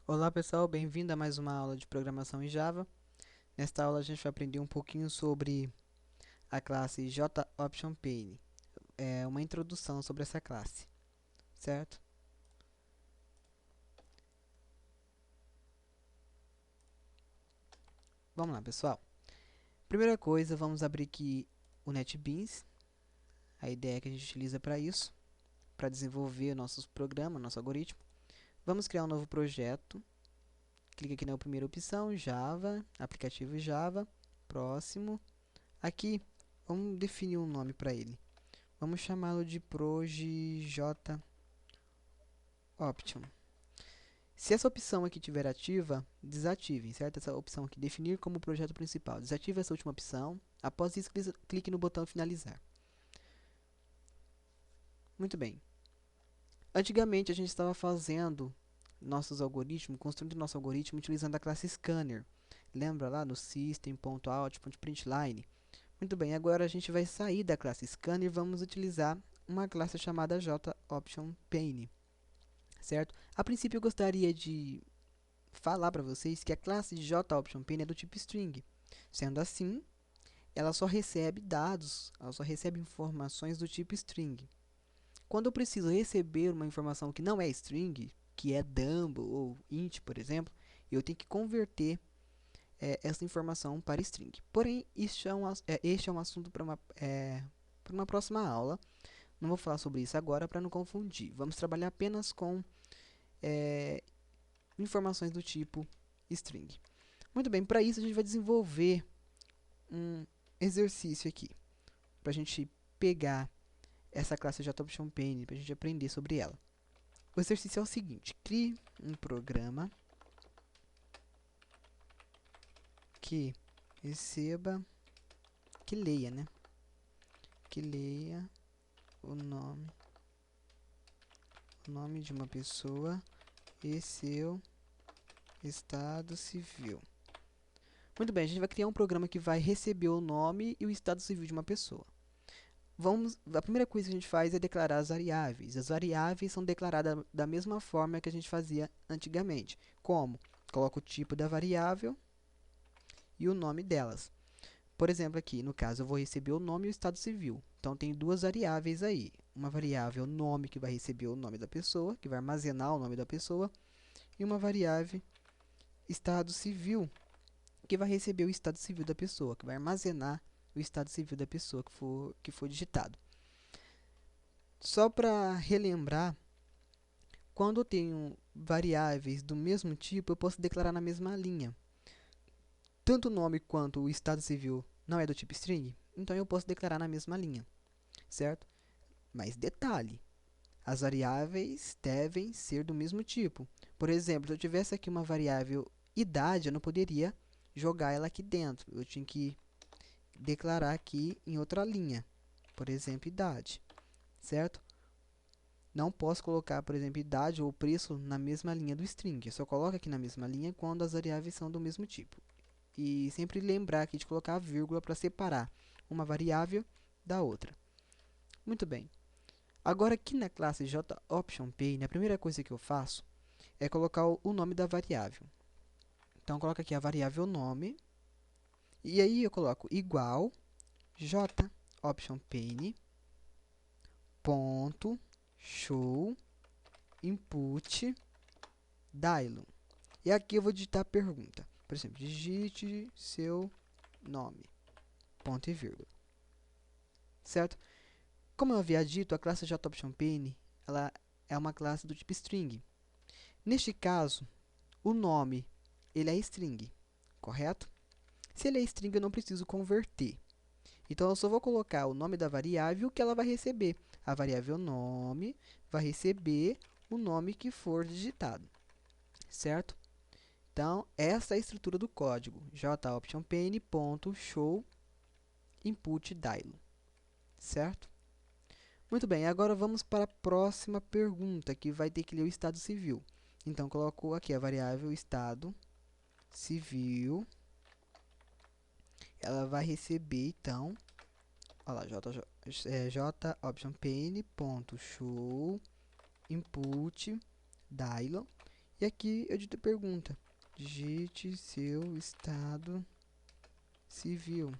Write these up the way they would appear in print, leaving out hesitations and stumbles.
Olá pessoal, bem-vindo a mais uma aula de programação em Java. Nesta aula a gente vai aprender um pouquinho sobre a classe JOptionPane. É uma introdução sobre essa classe, certo? Vamos lá pessoal. Primeira coisa, vamos abrir aqui o NetBeans. A ideia que a gente utiliza para isso, para desenvolver nossos programas, nosso algoritmo. Vamos criar um novo projeto. Clica aqui na primeira opção, Java, aplicativo Java, próximo. Aqui, vamos definir um nome para ele. Vamos chamá-lo de ProjJOption. Se essa opção aqui estiver ativa, desative, certo? Essa opção aqui, definir como projeto principal. Desative essa última opção. Após isso, clique no botão finalizar. Muito bem. Antigamente, a gente estava fazendo nossos algoritmos, construindo nosso algoritmo utilizando a classe Scanner. Lembra lá no system.out.println? Muito bem, agora a gente vai sair da classe Scanner e vamos utilizar uma classe chamada JOptionPane, certo? A princípio eu gostaria de falar para vocês que a classe JOptionPane é do tipo string. Sendo assim, ela só recebe dados, ela só recebe informações do tipo string. Quando eu preciso receber uma informação que não é string, que é dumb ou int, por exemplo, eu tenho que converter essa informação para string. Porém, este é um assunto para uma próxima aula. Não vou falar sobre isso agora para não confundir. Vamos trabalhar apenas com informações do tipo string. Muito bem, para isso a gente vai desenvolver um exercício aqui, para a gente pegar essa classe JOptionPane, para a gente aprender sobre ela. O exercício é o seguinte: crie um programa que receba, que leia, né? Que leia o nome de uma pessoa e seu estado civil. Muito bem, a gente vai criar um programa que vai receber o nome e o estado civil de uma pessoa. A primeira coisa que a gente faz é declarar as variáveis. As variáveis são declaradas da mesma forma que a gente fazia antigamente. Como? Coloco o tipo da variável e o nome delas. Por exemplo, aqui, no caso, eu vou receber o nome e o estado civil. Então, tem duas variáveis aí. Uma variável nome, que vai receber o nome da pessoa, que vai armazenar o nome da pessoa. E uma variável estado civil, que vai receber o estado civil da pessoa, que vai armazenar o estado civil da pessoa que for digitado. Só para relembrar, quando eu tenho variáveis do mesmo tipo, eu posso declarar na mesma linha. Tanto o nome quanto o estado civil não é do tipo string, então eu posso declarar na mesma linha, certo? Mas detalhe, as variáveis devem ser do mesmo tipo. Por exemplo, se eu tivesse aqui uma variável idade, eu não poderia jogar ela aqui dentro. Eu tinha que declarar aqui em outra linha, por exemplo, idade, certo? Não posso colocar, por exemplo, idade ou preço na mesma linha do string. Eu só coloco aqui na mesma linha quando as variáveis são do mesmo tipo. E sempre lembrar aqui de colocar a vírgula para separar uma variável da outra. Muito bem. Agora, aqui na classe JOptionPane, a primeira coisa que eu faço é colocar o nome da variável. Então, coloco aqui a variável nome. E aí, eu coloco igual JOptionPane ponto show input dilo. E aqui eu vou digitar a pergunta. Por exemplo, digite seu nome, ponto e vírgula. Certo? Como eu havia dito, a classe JOptionPane ela é uma classe do tipo string. Neste caso, o nome ele é string, correto? Se ele é string, eu não preciso converter. Então, eu só vou colocar o nome da variável que ela vai receber. A variável nome vai receber o nome que for digitado, certo? Então, essa é a estrutura do código, JOptionPane.show input dilo, certo? Muito bem, agora vamos para a próxima pergunta, que vai ter que ler o estado civil. Então, coloco aqui a variável estado civil. Ela vai receber, então, olha lá, JOptionPane.show input dilo. E aqui eu digito pergunta. Digite seu estado civil.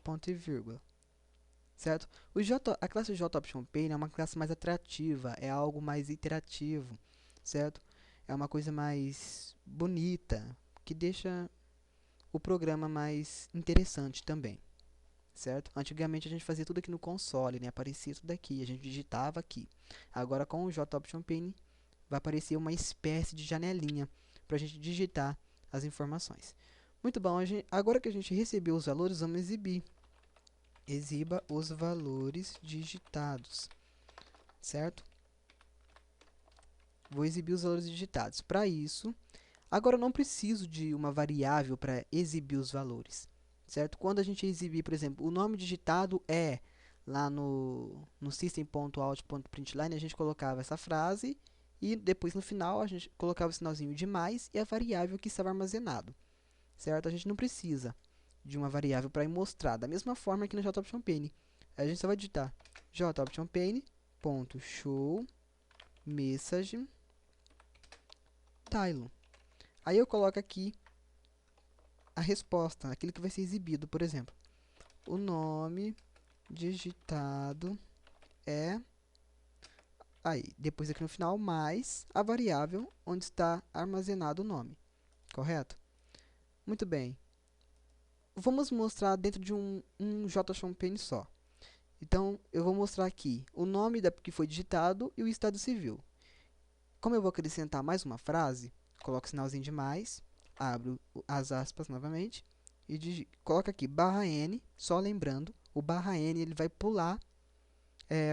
Ponto e vírgula. Certo? A classe JOptionPane é uma classe mais atrativa, é algo mais interativo, certo? É uma coisa mais bonita, que deixa o programa mais interessante também, certo? Antigamente a gente fazia tudo aqui no console, né? Aparecia tudo aqui, a gente digitava aqui. Agora com o JOptionPane vai aparecer uma espécie de janelinha para a gente digitar as informações. Muito bom, agora que a gente recebeu os valores, vamos exibir. Exiba os valores digitados, certo? Vou exibir os valores digitados. Para isso, agora eu não preciso de uma variável para exibir os valores, certo? Quando a gente exibir, por exemplo, o nome digitado é, lá no system.out.println, a gente colocava essa frase e depois no final a gente colocava o sinalzinho de mais e a variável que estava armazenado, certo? A gente não precisa de uma variável para mostrar, da mesma forma que no JOptionPane. A gente só vai digitar JOptionPane.show message tile. Aí eu coloco aqui a resposta, aquilo que vai ser exibido, por exemplo. O nome digitado é... Aí, depois aqui no final, mais a variável onde está armazenado o nome. Correto? Muito bem. Vamos mostrar dentro de um JOptionPane só. Então, eu vou mostrar aqui o nome que foi digitado e o estado civil. Como eu vou acrescentar mais uma frase, coloco o sinalzinho de mais, abro as aspas novamente e coloco aqui /n, só lembrando, o /n ele vai pular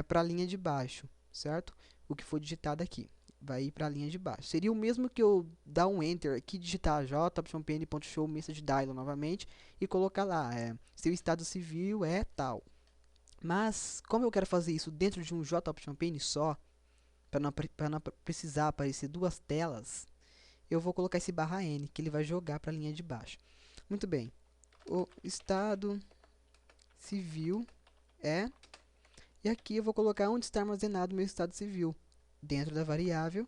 para a linha de baixo, certo? O que foi digitado aqui vai ir para a linha de baixo. Seria o mesmo que eu dar um Enter aqui, digitar JOptionPane.show message dialog novamente e colocar lá, seu estado civil é tal. Mas, como eu quero fazer isso dentro de um JOptionPane só, para não precisar aparecer duas telas, eu vou colocar esse /n, que ele vai jogar para a linha de baixo. Muito bem. O estado civil é... E aqui eu vou colocar onde está armazenado o meu estado civil, dentro da variável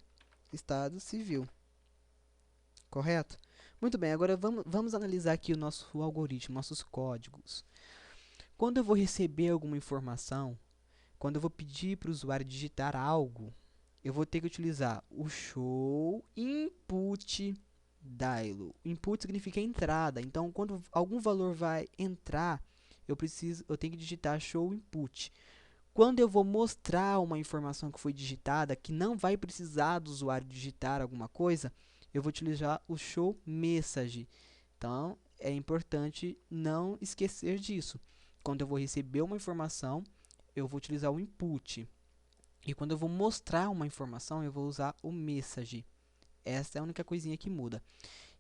estado civil. Correto? Muito bem, agora vamos analisar aqui o nosso algoritmo, nossos códigos. Quando eu vou receber alguma informação, quando eu vou pedir para o usuário digitar algo, eu vou ter que utilizar o show input dialog. Input significa entrada, então quando algum valor vai entrar, eu tenho que digitar show input. Quando eu vou mostrar uma informação que foi digitada, que não vai precisar do usuário digitar alguma coisa, eu vou utilizar o show message. Então, é importante não esquecer disso. Quando eu vou receber uma informação, eu vou utilizar o input. E quando eu vou mostrar uma informação, eu vou usar o message. Essa é a única coisinha que muda.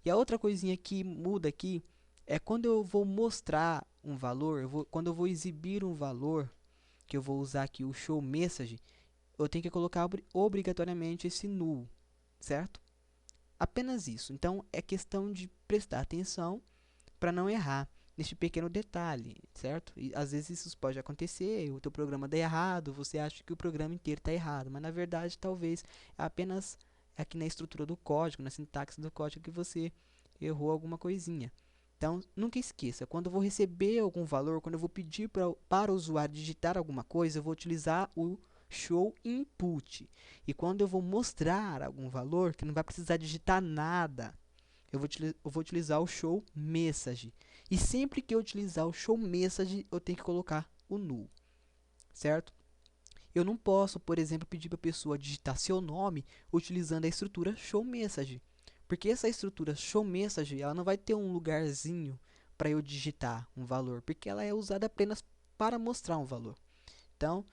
E a outra coisinha que muda aqui é quando eu vou mostrar um valor, quando eu vou exibir um valor, que eu vou usar aqui o show message, eu tenho que colocar obrigatoriamente esse null, certo? Apenas isso. Então, é questão de prestar atenção para não errar neste pequeno detalhe, certo? E às vezes isso pode acontecer, o teu programa dá errado, você acha que o programa inteiro está errado, mas na verdade talvez é apenas aqui na estrutura do código, na sintaxe do código que você errou alguma coisinha. Então, nunca esqueça, quando eu vou receber algum valor, quando eu vou pedir para o usuário digitar alguma coisa, eu vou utilizar o show input. E quando eu vou mostrar algum valor, que não vai precisar digitar nada, eu vou utilizar o show message. E sempre que eu utilizar o show message, eu tenho que colocar o null, certo? Eu não posso, por exemplo, pedir para a pessoa digitar seu nome utilizando a estrutura show message. Porque essa estrutura show message, ela não vai ter um lugarzinho para eu digitar um valor, porque ela é usada apenas para mostrar um valor. Então,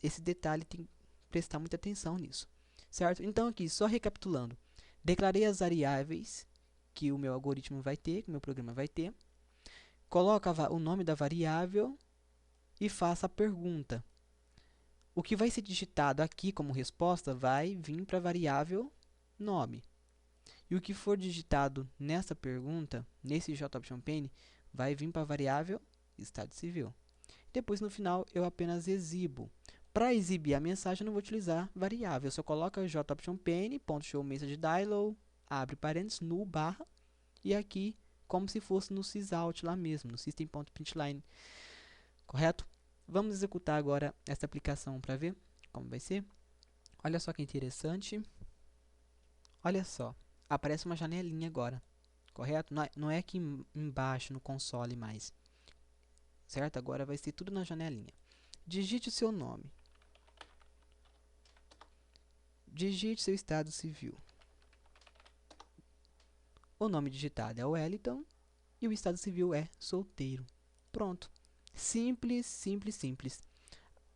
esse detalhe tem que prestar muita atenção nisso, certo? Então, aqui, só recapitulando. Declarei as variáveis que o meu algoritmo vai ter, que o meu programa vai ter. Coloca o nome da variável e faça a pergunta. O que vai ser digitado aqui como resposta vai vir para a variável nome. E o que for digitado nessa pergunta, nesse JOptionPane, vai vir para a variável estado civil. Depois, no final, eu apenas exibo. Para exibir a mensagem, eu não vou utilizar variável. Eu só coloco joption_pane.showMessageDialog, abre parênteses, null barra, e aqui, como se fosse no sysout lá mesmo, no system.println, correto? Vamos executar agora essa aplicação para ver como vai ser. Olha só que interessante. Olha só, aparece uma janelinha agora, correto? Não é aqui embaixo no console mais, certo? Agora vai ser tudo na janelinha. Digite o seu nome. Digite seu estado civil. O nome digitado é Wellington e o estado civil é solteiro. Pronto. Simples, simples, simples.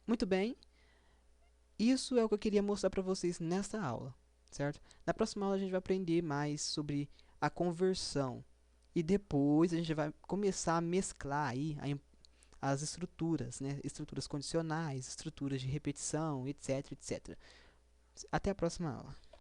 Muito bem. Isso é o que eu queria mostrar para vocês nessa aula, certo? Na próxima aula a gente vai aprender mais sobre a conversão. E depois a gente vai começar a mesclar aí as estruturas, né? Estruturas condicionais, estruturas de repetição, etc, etc. Até a próxima aula.